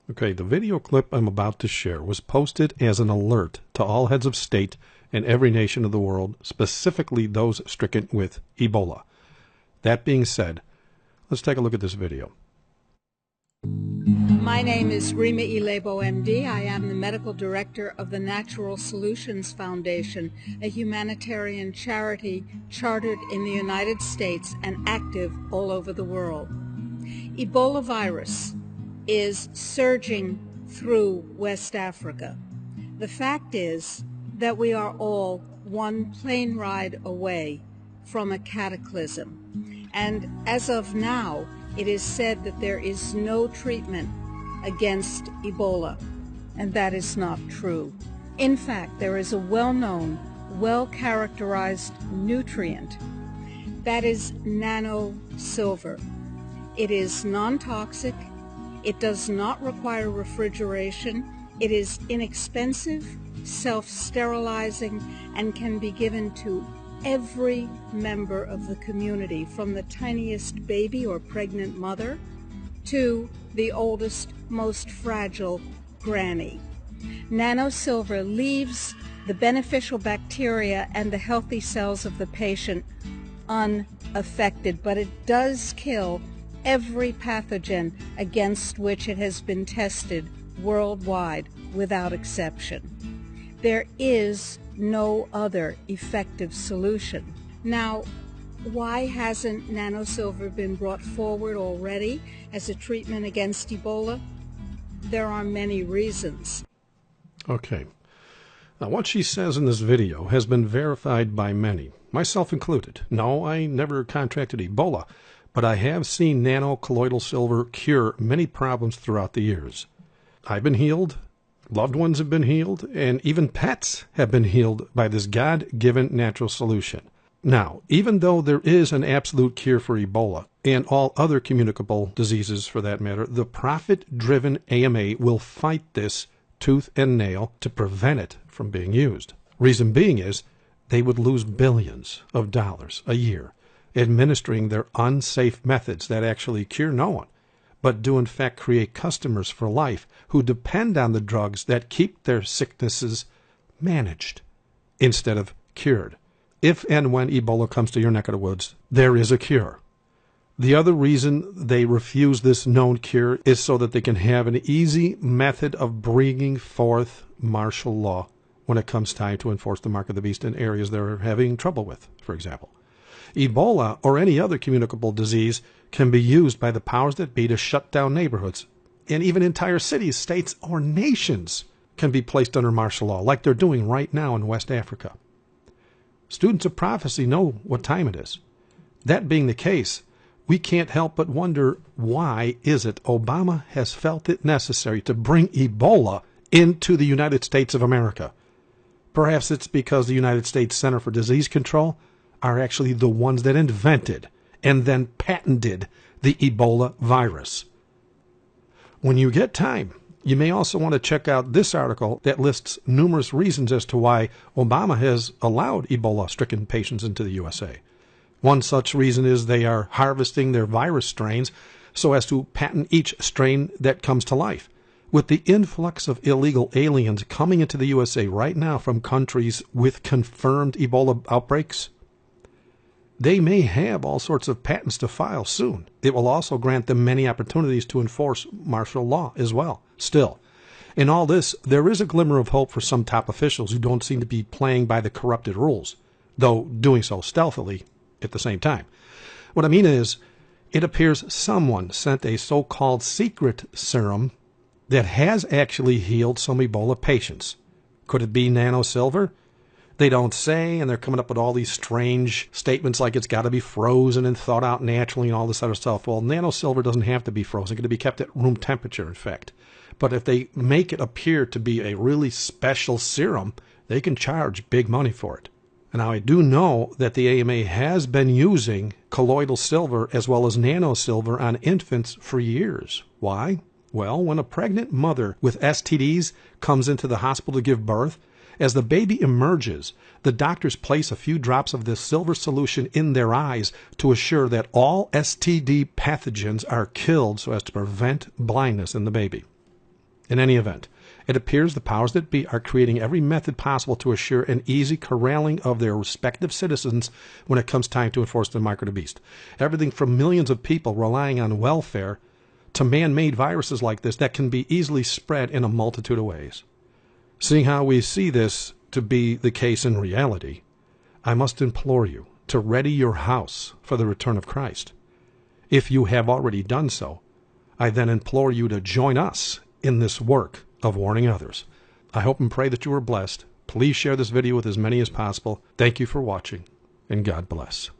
Okay, the video clip I'm about to share was posted as an alert to all heads of state in every nation of the world, specifically those stricken with Ebola. That being said, let's take a look at this video. My name is Rima Ilebo, MD. I am the Medical Director of the Natural Solutions Foundation, a humanitarian charity chartered in the United States and active all over the world. Ebola virus is surging through West Africa. The fact is that we are all one plane ride away from a cataclysm. And as of now, it is said that there is no treatment against Ebola, and that is not true. In fact, there is a well-known, well-characterized nutrient that is nanosilver. It is non-toxic. It does not require refrigeration. It is inexpensive, self-sterilizing, and can be given to every member of the community, from the tiniest baby or pregnant mother to the oldest, most fragile granny. Nanosilver leaves the beneficial bacteria and the healthy cells of the patient unaffected, but it does kill every pathogen against which it has been tested worldwide without exception. There is no other effective solution. Now, why hasn't nanosilver been brought forward already as a treatment against Ebola? There are many reasons. Okay. Now, what she says in this video has been verified by many, myself included. No, I never contracted Ebola, but I have seen nanocolloidal silver cure many problems throughout the years. I've been healed, loved ones have been healed, and even pets have been healed by this God-given natural solution. Now, even though there is an absolute cure for Ebola, and all other communicable diseases for that matter, the profit-driven AMA will fight this tooth and nail to prevent it from being used. Reason being is they would lose billions of dollars a year administering their unsafe methods that actually cure no one, but do in fact create customers for life who depend on the drugs that keep their sicknesses managed instead of cured. If and when Ebola comes to your neck of the woods, there is a cure. The other reason they refuse this known cure is so that they can have an easy method of bringing forth martial law when it comes time to enforce the mark of the beast in areas they're having trouble with, for example. Ebola or any other communicable disease can be used by the powers that be to shut down neighborhoods, and even entire cities, states, or nations can be placed under martial law, like they're doing right now in West Africa. Students of prophecy know what time it is. That being the case, we can't help but wonder, why is it Obama has felt it necessary to bring Ebola into the United States of America? Perhaps it's because the United States Center for Disease Control are actually the ones that invented and then patented the Ebola virus. When you get time, you may also want to check out this article that lists numerous reasons as to why Obama has allowed Ebola-stricken patients into the USA. One such reason is they are harvesting their virus strains so as to patent each strain that comes to life. With the influx of illegal aliens coming into the USA right now from countries with confirmed Ebola outbreaks, they may have all sorts of patents to file soon. It will also grant them many opportunities to enforce martial law as well. Still, in all this, there is a glimmer of hope for some top officials who don't seem to be playing by the corrupted rules, though doing so stealthily at the same time. What I mean is, it appears someone sent a so-called secret serum that has actually healed some Ebola patients. Could it be nanosilver? They don't say, and they're coming up with all these strange statements like it's got to be frozen and thawed out naturally and all this other stuff. Well, nanosilver doesn't have to be frozen. It can be kept at room temperature, in fact. But if they make it appear to be a really special serum, they can charge big money for it. And now I do know that the AMA has been using colloidal silver as well as nanosilver on infants for years. Why? Well, when a pregnant mother with STDs comes into the hospital to give birth, as the baby emerges, the doctors place a few drops of this silver solution in their eyes to assure that all STD pathogens are killed so as to prevent blindness in the baby. In any event, it appears the powers that be are creating every method possible to assure an easy corralling of their respective citizens when it comes time to enforce the mark of the beast. Everything from millions of people relying on welfare to man-made viruses like this that can be easily spread in a multitude of ways. Seeing how we see this to be the case in reality, I must implore you to ready your house for the return of Christ. If you have already done so, I then implore you to join us in this work of warning others. I hope and pray that you are blessed. Please share this video with as many as possible. Thank you for watching, and God bless.